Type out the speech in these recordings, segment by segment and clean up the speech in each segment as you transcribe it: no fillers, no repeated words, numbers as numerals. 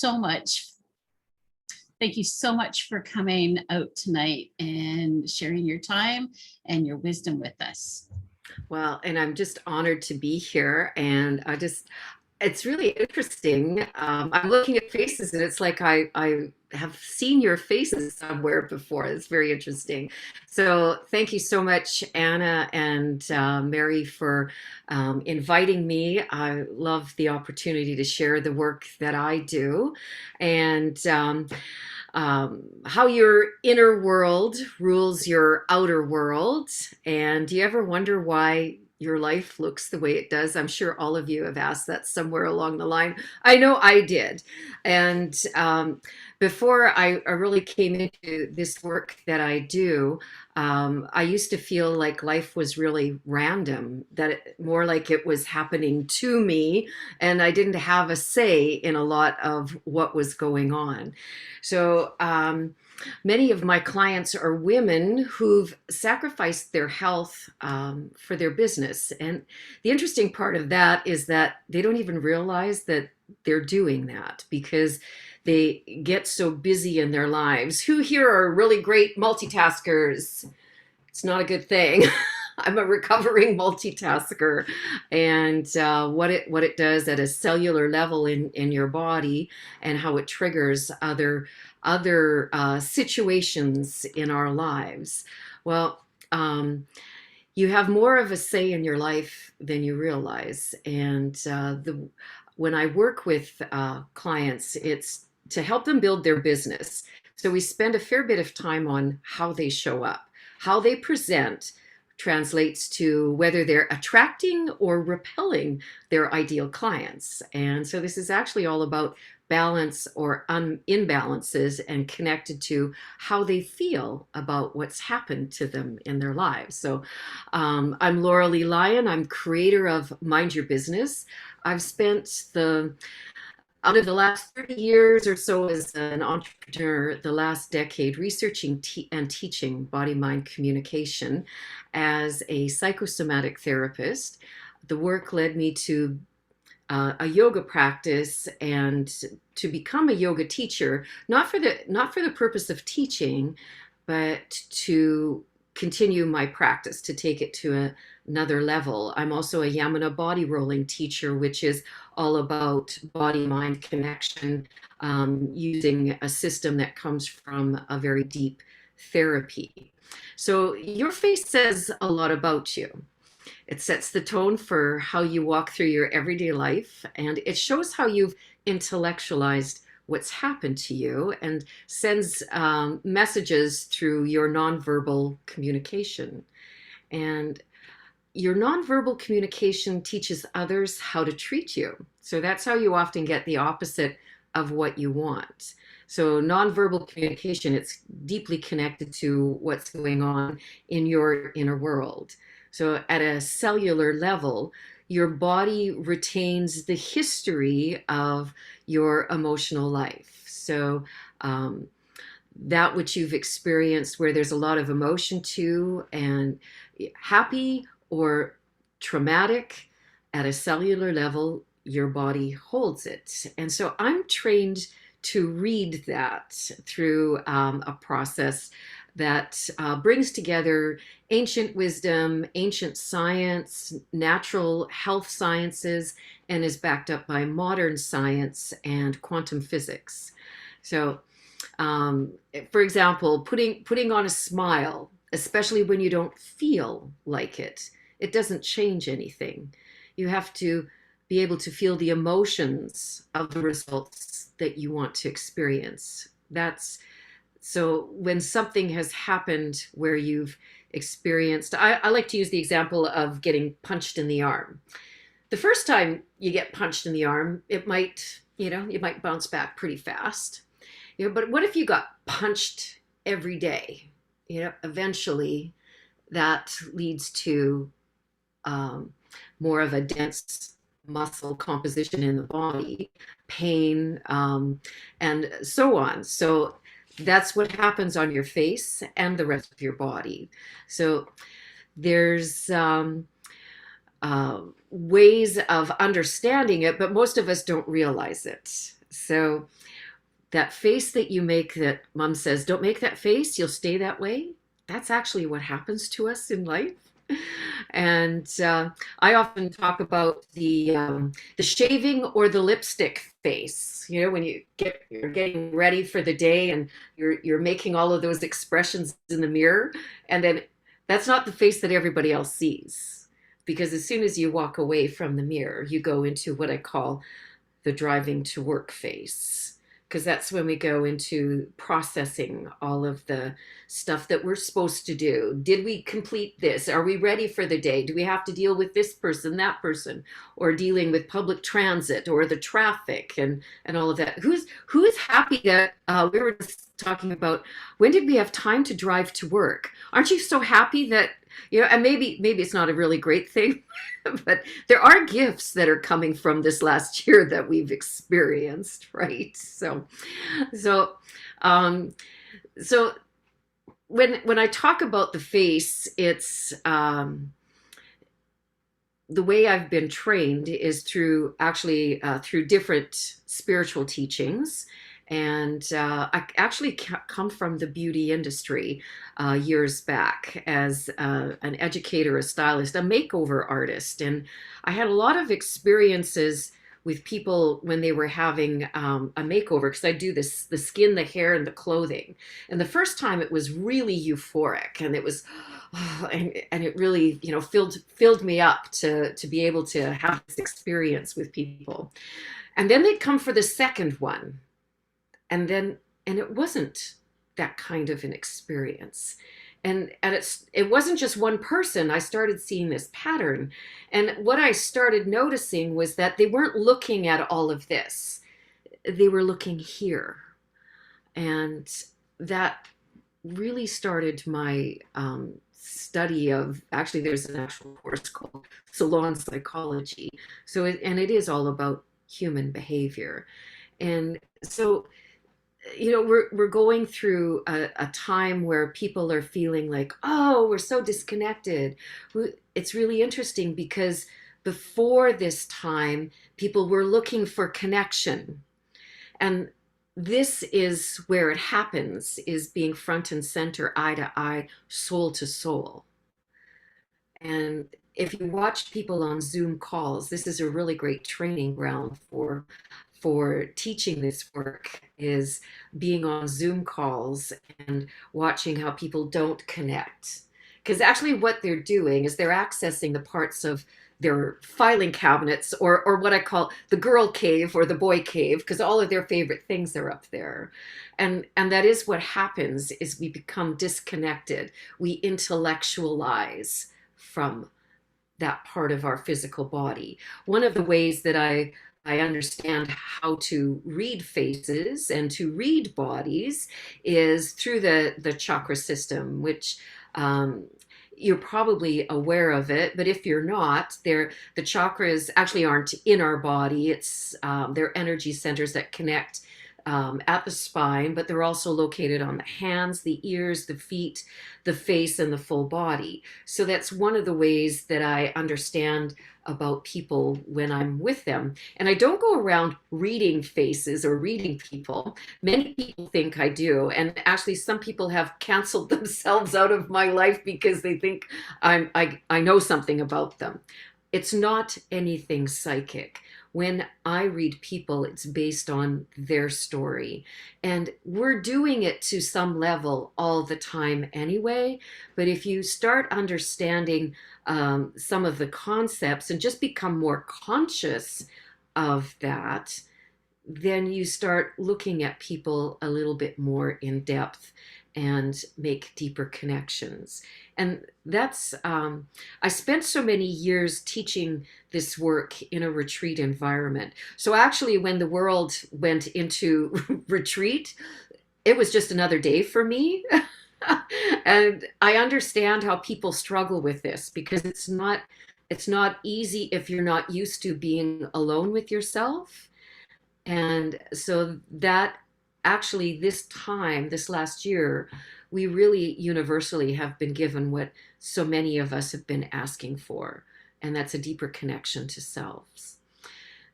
so much. Thank you so much for coming out tonight and sharing your time and your wisdom with us. Well, and I'm just honored to be here. It's really interesting. I'm looking at faces and it's like I have seen your faces somewhere before. It's very interesting. So thank you so much, Anna and Mary, for inviting me. I love the opportunity to share the work that I do. And how your inner world rules your outer world. And do you ever wonder why your life looks the way it does? I'm sure all of you have asked that somewhere along the line. I know I did. And before I really came into this work that I do, I used to feel like life was really random, more like it was happening to me, and I didn't have a say in a lot of what was going on. So many of my clients are women who've sacrificed their health for their business. And the interesting part of that is that they don't even realize that they're doing that because they get so busy in their lives. Who here are really great multitaskers? It's not a good thing. I'm a recovering multitasker, and what it does at a cellular level in your body, and how it triggers other situations in our lives. Well, you have more of a say in your life than you realize, and when I work with clients, it's to help them build their business. So we spend a fair bit of time on how they show up, how they present translates to whether they're attracting or repelling their ideal clients. And so this is actually all about balance or imbalances and connected to how they feel about what's happened to them in their lives. So I'm Laura Lee Lyon. I'm creator of Mind Your Business. I've spent out of the last 30 years or so as an entrepreneur, the last decade researching and teaching body-mind communication as a psychosomatic therapist. The work led me to a yoga practice and to become a yoga teacher, not for the purpose of teaching, but to continue my practice, to take it to another level. I'm also a Yamuna body rolling teacher, which is all about body-mind connection, using a system that comes from a very deep therapy. So your face says a lot about you. It sets the tone for how you walk through your everyday life, and it shows how you've intellectualized what's happened to you and sends messages through your nonverbal communication. And your nonverbal communication teaches others how to treat you. So that's how you often get the opposite of what you want. So nonverbal communication, it's deeply connected to what's going on in your inner world. So at a cellular level, your body retains the history of your emotional life. So that which you've experienced where there's a lot of emotion to, and happy or traumatic, at a cellular level, your body holds it. And so I'm trained to read that through a process that brings together ancient wisdom, ancient science, natural health sciences, and is backed up by modern science and quantum physics. So, for example, putting on a smile, especially when you don't feel like it doesn't change anything. You have to be able to feel the emotions of the results that you want to experience. So when something has happened where you've experienced, I like to use the example of getting punched in the arm. The first time you get punched in the arm, it might, you might bounce back pretty fast. But what if you got punched every day? Eventually that leads to more of a dense muscle composition in the body, pain, and so on. So that's what happens on your face and the rest of your body. So there's ways of understanding it, but most of us don't realize it. So that face that you make, that mom says, don't make that face, you'll stay that way. That's actually what happens to us in life. And I often talk about the shaving or the lipstick face. You know, when you're getting ready for the day and you're making all of those expressions in the mirror, and then that's not the face that everybody else sees. Because as soon as you walk away from the mirror, you go into what I call the driving to work phase, because that's when we go into processing all of the stuff that we're supposed to do. Did we complete this? Are we ready for the day? Do we have to deal with this person, that person, or dealing with public transit or the traffic and all of that? Who's happy that we were just talking about, when did we have time to drive to work? Aren't you so happy that, you know, and maybe it's not a really great thing, but there are gifts that are coming from this last year that we've experienced, right? So, um, so when I talk about the face, it's the way I've been trained is through actually through different spiritual teachings. And I actually come from the beauty industry years back as an educator, a stylist, a makeover artist. And I had a lot of experiences with people when they were having a makeover, because I do this, the skin, the hair, and the clothing. And the first time it was really euphoric, and it was, and it really, you know, filled me up to be able to have this experience with people. And then they'd come for the second one. And it wasn't that kind of an experience. And it wasn't just one person. I started seeing this pattern. And what I started noticing was that they weren't looking at all of this. They were looking here. And that really started my study of, actually there's an actual course called Salon Psychology. And it is all about human behavior. And so, you know, we're going through a time where people are feeling like, oh, we're so disconnected. It's really interesting because before this time, people were looking for connection. And this is where it happens, is being front and center, eye to eye, soul to soul. And if you watch people on Zoom calls, this is a really great training ground for teaching this work, is being on Zoom calls and watching how people don't connect. Because actually what they're doing is they're accessing the parts of their filing cabinets, or what I call the girl cave or the boy cave, because all of their favorite things are up there. And that is what happens, is we become disconnected. We intellectualize from that part of our physical body. One of the ways that I understand how to read faces and to read bodies is through the chakra system, which you're probably aware of it, but if you're not, the chakras actually aren't in our body. It's they're energy centers that connect at the spine, but they're also located on the hands, the ears, the feet, the face, and the full body. So that's one of the ways that I understand about people when I'm with them. And I don't go around reading faces or reading people. Many people think I do. And actually, some people have canceled themselves out of my life because they think I know something about them. It's not anything psychic. When I read people, it's based on their story. And we're doing it to some level all the time anyway. But if you start understanding some of the concepts and just become more conscious of that, then you start looking at people a little bit more in depth and make deeper connections. And that's, I spent so many years teaching this work in a retreat environment. So actually, when the world went into retreat, it was just another day for me. And I understand how people struggle with this, because it's not easy if you're not used to being alone with yourself. And so that actually, this time, this last year, we really universally have been given what so many of us have been asking for, and that's a deeper connection to selves.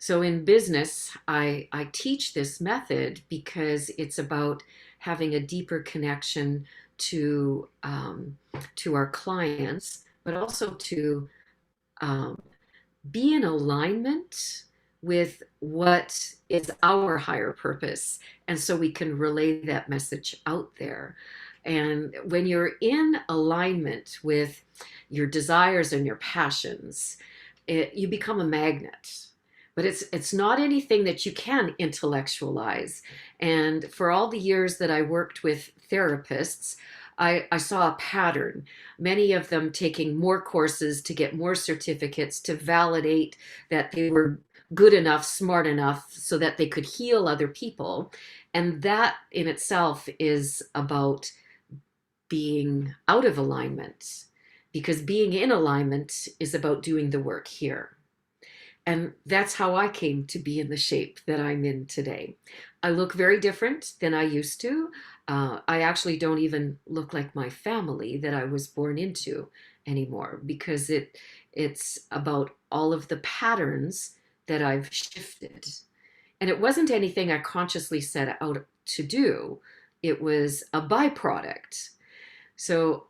So in business, I teach this method because it's about having a deeper connection to our clients, but also to um, be in alignment with what is our higher purpose. And so we can relay that message out there. And when you're in alignment with your desires and your passions, you become a magnet. But it's not anything that you can intellectualize. And for all the years that I worked with therapists, I saw a pattern, many of them taking more courses to get more certificates to validate that they were good enough, smart enough, so that they could heal other people. And that in itself is about being out of alignment, because being in alignment is about doing the work here. And that's how I came to be in the shape that I'm in today. I look very different than I used to. I actually don't even look like my family that I was born into anymore, because it's about all of the patterns that I've shifted. And it wasn't anything I consciously set out to do. It was a byproduct. So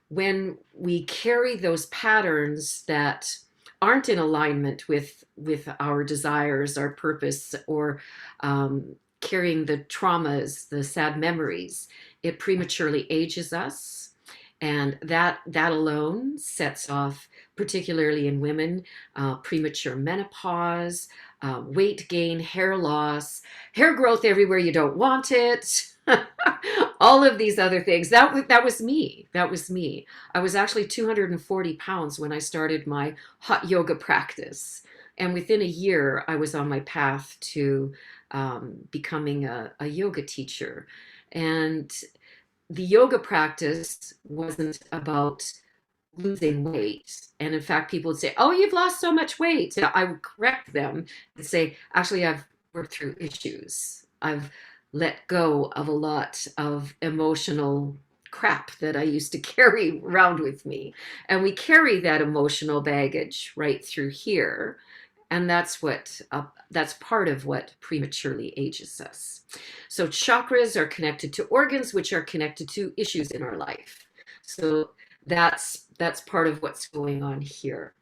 when we carry those patterns that aren't in alignment with our desires, our purpose, or carrying the traumas, the sad memories, it prematurely ages us. And that alone sets off, particularly in women, premature menopause, weight gain, hair loss, hair growth everywhere you don't want it. All of these other things. That was me. That was me. I was actually 240 pounds when I started my hot yoga practice. And within a year, I was on my path to becoming a yoga teacher. And the yoga practice wasn't about losing weight. And in fact, people would say, "Oh, you've lost so much weight." And I would correct them and say, "Actually, I've worked through issues. I've let go of a lot of emotional crap that I used to carry around with me." And we carry that emotional baggage right through here. And that's part of what prematurely ages us. So chakras are connected to organs, which are connected to issues in our life. So that's part of what's going on here.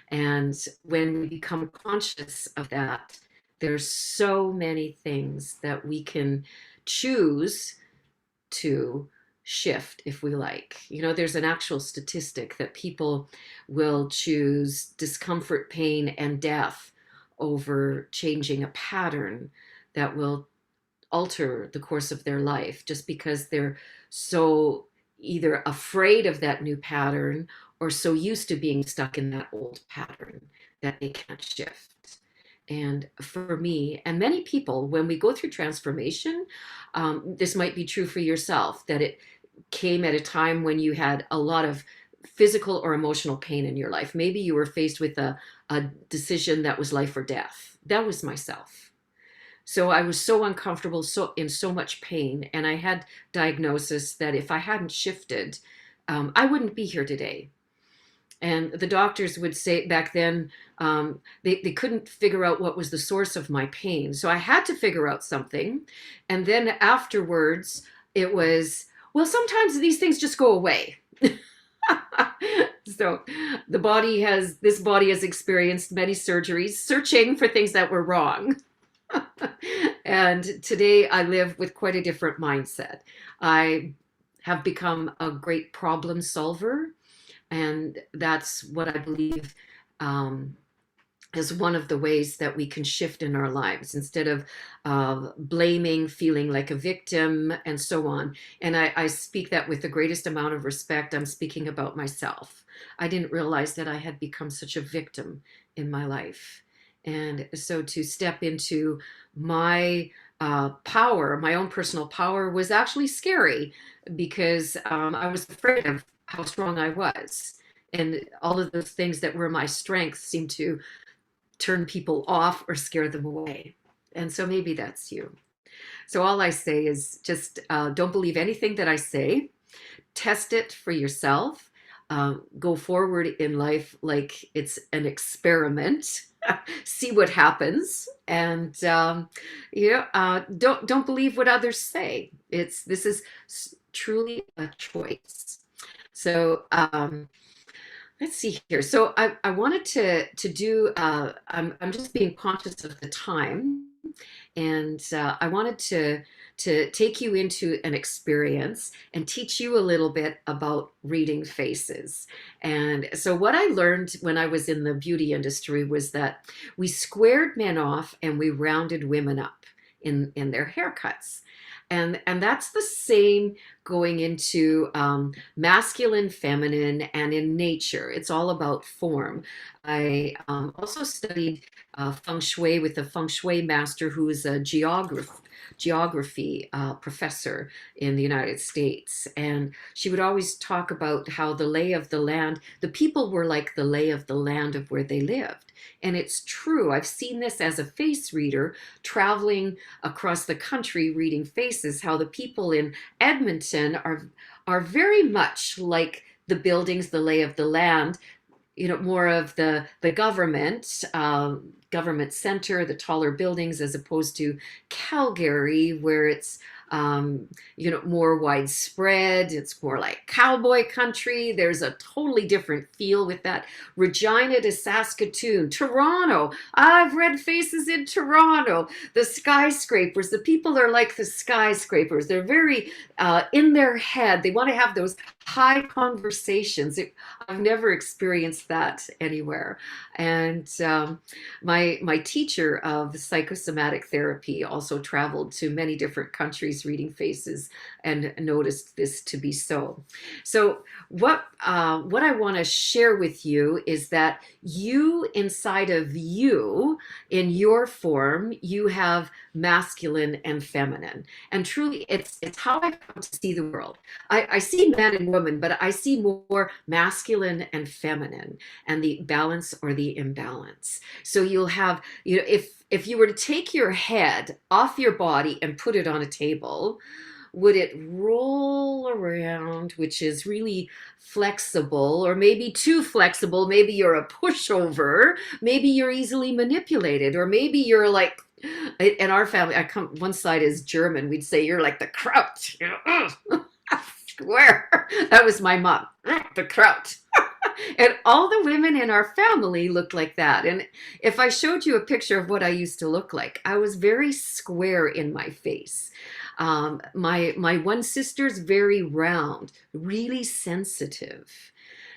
And when we become conscious of that, there's so many things that we can choose to shift if we like. You know, there's an actual statistic that people will choose discomfort, pain, and death over changing a pattern that will alter the course of their life, just because they're so either afraid of that new pattern or so used to being stuck in that old pattern that they can't shift. And for me and many people, when we go through transformation, this might be true for yourself, that it came at a time when you had a lot of physical or emotional pain in your life. Maybe you were faced with a decision that was life or death. That was myself. So I was so uncomfortable, so in so much pain, and I had diagnosis that if I hadn't shifted, I wouldn't be here today. And the doctors would say back then, they couldn't figure out what was the source of my pain. So I had to figure out something. And then afterwards, it was, well, sometimes these things just go away. So this body has experienced many surgeries, searching for things that were wrong. And today I live with quite a different mindset. I have become a great problem solver. And that's what I believe is one of the ways that we can shift in our lives, instead of blaming, feeling like a victim, and so on. And I speak that with the greatest amount of respect. I'm speaking about myself. I didn't realize that I had become such a victim in my life. And so to step into my power, my own personal power, was actually scary, because I was afraid of how strong I was. And all of those things that were my strengths seemed to turn people off or scare them away. And so maybe that's you. So all I say is just don't believe anything that I say. Test it for yourself. Go forward in life like it's an experiment. see what happens, and don't believe what others say. This is truly a choice. So let's see here. So I wanted to do. I'm just being conscious of the time, and I wanted to take you into an experience and teach you a little bit about reading faces. And so what I learned when I was in the beauty industry was that we squared men off and we rounded women up in their haircuts. And that's the same going into masculine, feminine, and in nature. It's all about form. I also studied feng shui with a feng shui master who is a geography professor in the United States. And she would always talk about how the lay of the land, the people were like the lay of the land of where they lived. And it's true. I've seen this as a face reader traveling across the country reading faces, how the people in Edmonton are very much like the buildings, the lay of the land, more of the government center, the taller buildings, as opposed to Calgary, where it's more widespread. It's more like cowboy country. There's a totally different feel with that. Regina to Saskatoon, Toronto. I've read faces in Toronto. The skyscrapers, the people are like the skyscrapers. They're very in their head. They want to have those high conversations. I've never experienced that anywhere. And my teacher of psychosomatic therapy also traveled to many different countries reading faces and noticed this to be so. So what I want to share with you is that you, inside of you, in your form, you have masculine and feminine. And truly, it's how I come to see the world. I see man and woman, but I see more masculine and feminine, and the balance or the imbalance. So you'll have, if you were to take your head off your body and put it on a table, would it roll around, which is really flexible, or maybe too flexible? Maybe you're a pushover, maybe you're easily manipulated, or maybe you're like, in our family, one side is German, we'd say you're like the kraut, square. That was my mom, the kraut. And all the women in our family looked like that. And if I showed you a picture of what I used to look like, I was very square in my face. My one sister's very round, really sensitive.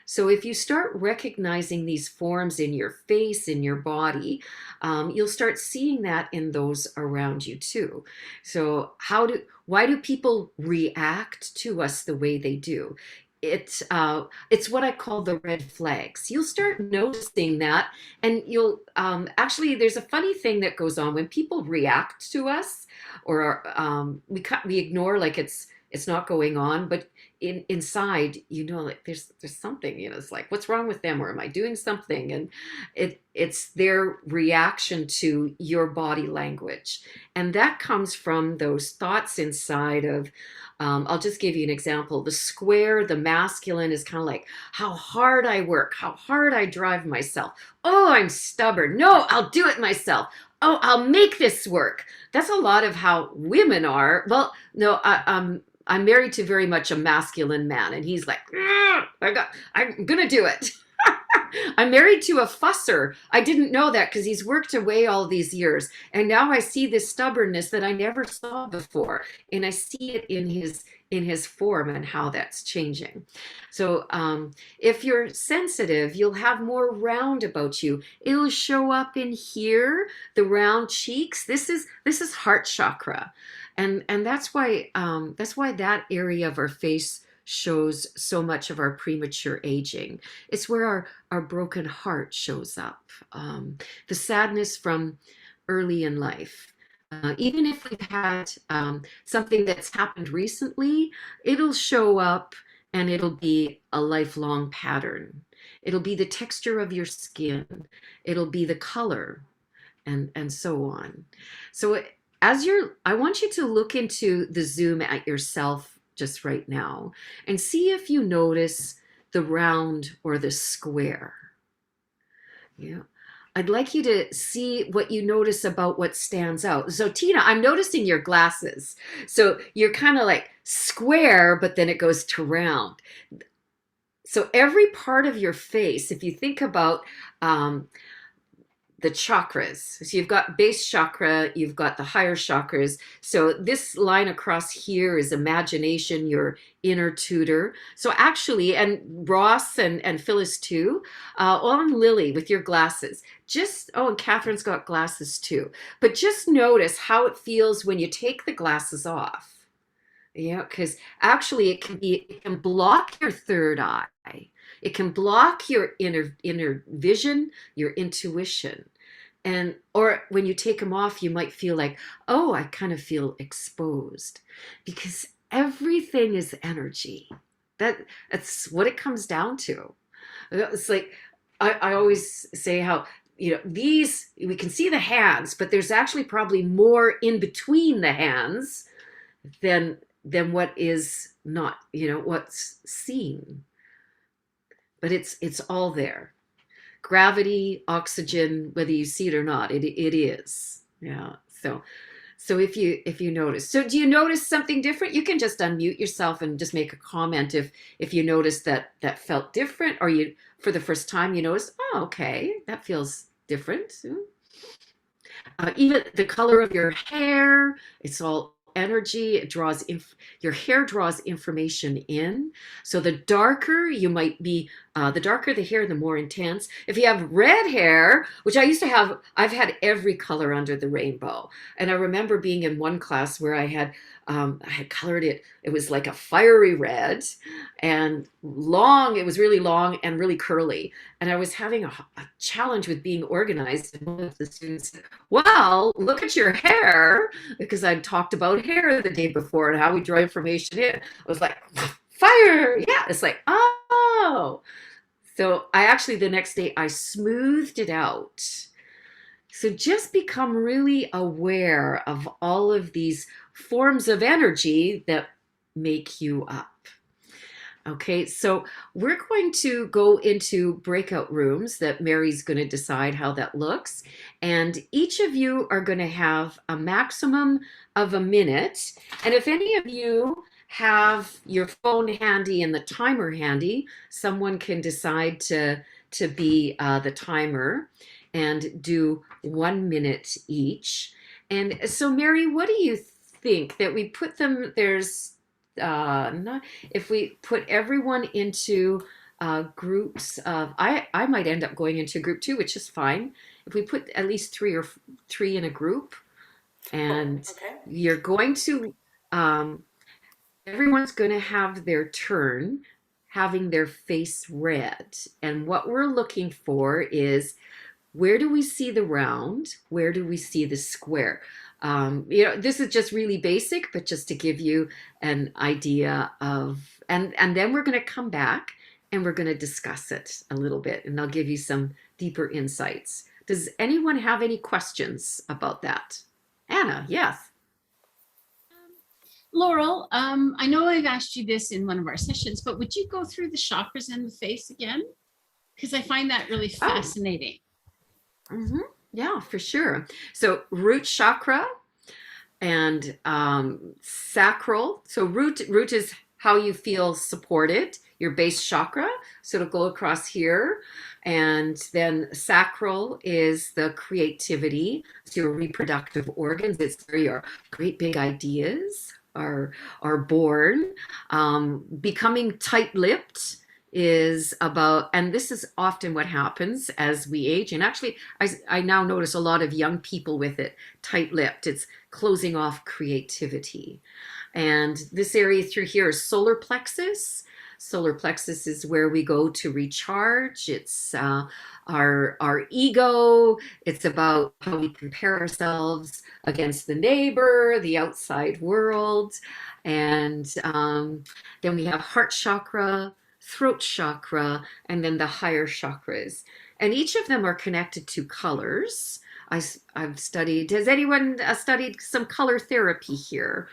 So if you start recognizing these forms in your face, in your body, you'll start seeing that in those around you too. So why do people react to us the way they do? It's what I call the red flags. You'll start noticing that, and you'll actually, there's a funny thing that goes on when people react to us, or we ignore like it's not going on, but inside, like there's something, it's like, what's wrong with them, or am I doing something? And it's their reaction to your body language, and that comes from those thoughts inside of. I'll just give you an example. The square, the masculine, is kind of like how hard I work, how hard I drive myself. Oh, I'm stubborn. No, I'll do it myself. Oh, I'll make this work. That's a lot of how women are. Well, no, I'm married to very much a masculine man, and he's like, I'm gonna do it. I'm married to a fusser. I didn't know that because he's worked away all these years. And now I see this stubbornness that I never saw before. And I see it in his form and how that's changing. So if you're sensitive, you'll have more round about you. It'll show up in here, the round cheeks. This is heart chakra. And that's why that area of our face shows so much of our premature aging. It's where our broken heart shows up. The sadness from early in life. Even if we've had something that's happened recently, it'll show up and it'll be a lifelong pattern. It'll be the texture of your skin. It'll be the color, and so on. So I want you to look into the zoom at yourself just right now and see if you notice the round or the square. Yeah. I'd like you to see what you notice about what stands out. So Tina, I'm noticing your glasses. So you're kind of like square, but then it goes to round. So every part of your face, if you think about um, the chakras. So you've got base chakra, you've got the higher chakras. So this line across here is imagination, your inner tutor. So actually, and Ross and Phyllis too, on Lily with your glasses. Just, oh, and Catherine's got glasses too. But just notice how it feels when you take the glasses off. Yeah, because actually it can block your third eye. It can block your inner vision, your intuition. And or when you take them off, you might feel like, oh, I kind of feel exposed. Because everything is energy. That's what it comes down to. It's like I always say how, these we can see the hands, but there's actually probably more in between the hands than what is not, what's seen. But it's all there. Gravity, oxygen, whether you see it or not, it is. Yeah. So if you notice. So do you notice something different? You can just unmute yourself and just make a comment if you notice that felt different, or you for the first time you noticed, oh, okay, that feels different. Even the color of your hair, it's all energy. It draws your hair draws information in. So the darker you might be, the darker the hair, the more intense. If you have red hair, which I used to have, I've had every color under the rainbow. And I remember being in one class where I had colored it. It was like a fiery red and long. It was really long and really curly. And I was having a challenge with being organized. And one of the students said, well, look at your hair, because I'd talked about hair the day before and how we draw information in. I was like, fire. Yeah. It's like, oh. So I actually, the next day, I smoothed it out. So just become really aware of all of these forms of energy that make you up. Okay, so we're going to go into breakout rooms that Mary's going to decide how that looks. And each of you are going to have a maximum of a minute. And if any of you have your phone handy and the timer handy, someone can decide to be the timer and do 1 minute each. And so, Mary, what do you think that we put them? There's not, if we put everyone into groups of, I might end up going into group 2, which is fine. If we put at least three in a group, and Okay. you're going to, everyone's going to have their turn having their face red. And what we're looking for is, where do we see the round? Where do we see the square? This is just really basic, but just to give you an idea of, and then we're going to come back and we're going to discuss it a little bit, and I'll give you some deeper insights. Does anyone have any questions about that? Anna, yes. Laurel, I know I've asked you this in one of our sessions, but would you go through the chakras in the face again? Because I find that really fascinating. Mm-hmm. Yeah, for sure. So root chakra and sacral. So root is how you feel supported, your base chakra. So it'll go across here. And then sacral is the creativity. It's your reproductive organs. It's where your great big ideas are born. Becoming tight-lipped is about, and this is often what happens as we age. And actually, I now notice a lot of young people with it, tight-lipped. It's closing off creativity. And this area through here is solar plexus. Solar plexus is where we go to recharge. It's our ego. It's about how we compare ourselves against the neighbor, the outside world. And then we have heart chakra, throat chakra, and then the higher chakras. And each of them are connected to colors. I've studied, has anyone studied some color therapy here?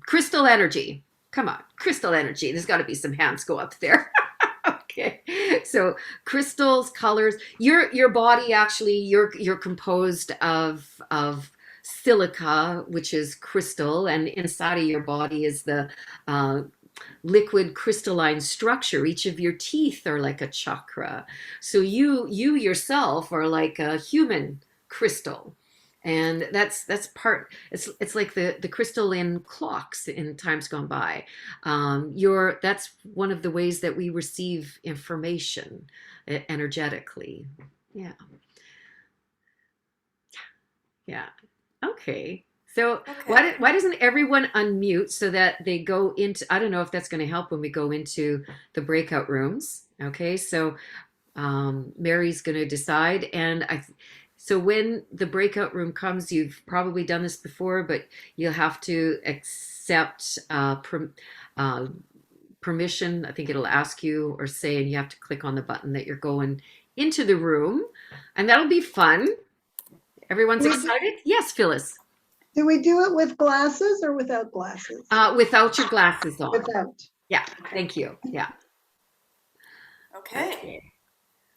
Crystal energy. Come on, crystal energy. There's got to be some hands go up there. Okay. So crystals, colors. Your body actually you're composed of silica, which is crystal, and inside of your body is the uh, liquid crystalline structure. Each of your teeth are like a chakra. So you yourself are like a human crystal. And that's part it's like the crystal in clocks in times gone by. Your That's one of the ways that we receive information energetically. Yeah. Yeah. Okay. So Okay. why doesn't everyone unmute so that they go into, I don't know if that's going to help when we go into the breakout rooms. Okay. So Mary's going to decide. So when the breakout room comes, you've probably done this before, but you'll have to accept uh, permission. I think it'll ask you or say, and you have to click on the button that you're going into the room, and that'll be fun. Everyone's We- excited? Yes, Phyllis. Do we do it with glasses or without glasses? Without your glasses on. Without. Yeah, thank you. Yeah. Okay.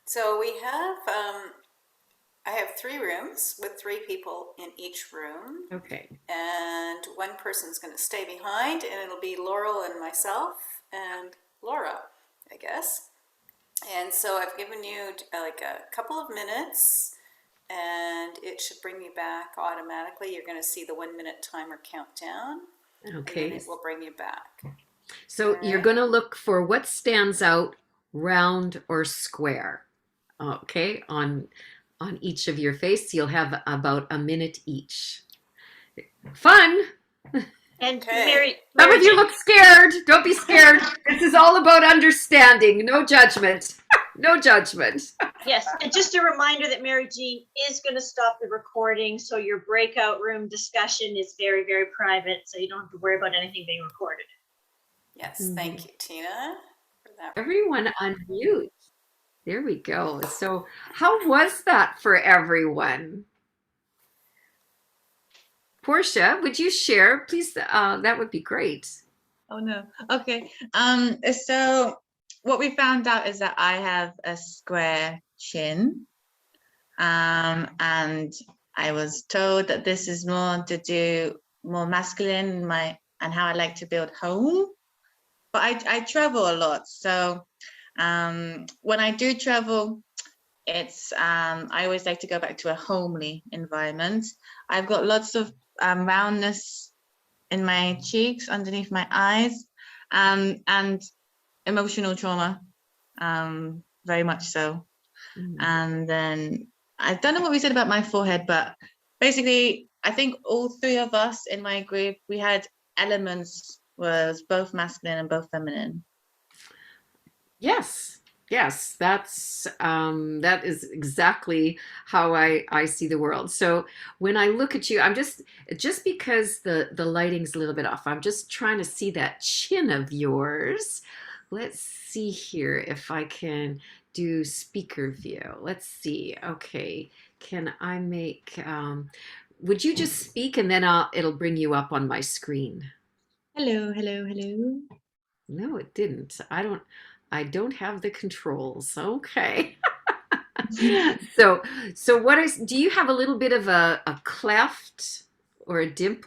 So we have, I have 3 rooms with 3 people in each room, Okay. and one person's going to stay behind, and it'll be Laurel and myself and Laura, I guess. And so I've given you like a couple of minutes, and it should bring you back automatically. You're going to see the 1-minute timer count down, and then Okay. it will bring you back. So you're going to look for what stands out, round or square. Okay, on each of your face, you'll have about a minute each. Fun. And Okay. Mary, Some Mary of you Jane- look scared. Don't be scared. This is all about understanding. No judgment. No judgment. yes, and just a reminder that Mary Jean is going to stop the recording, so your breakout room discussion is very, very private, so you don't have to worry about anything being recorded. Yes, thank you, Tina, for that. Everyone unmute. There we go. So how was that for everyone? Portia, would you share, please? That would be great. Oh no. Okay. So what we found out is that I have a square chin. And I was told that this is more to do more masculine, and how I like to build home. But I travel a lot. So when I do travel, it's I always like to go back to a homely environment. I've got lots of roundness in my cheeks, underneath my eyes, and emotional trauma, very much so. And then I don't know what we said about my forehead, but basically I think all 3 of us in my group, we had elements was both masculine and both feminine. Yes, yes, that is exactly how I see the world. So when I look at you, I'm just because the lighting's a little bit off, I'm just trying to see that chin of yours. Let's see here if I can do speaker view. Let's see. Okay, can I make? Would you just speak and then it'll bring you up on my screen? Hello, hello, hello. No, it didn't. I don't have the controls. Okay. So do you have a little bit of a cleft or a dimple?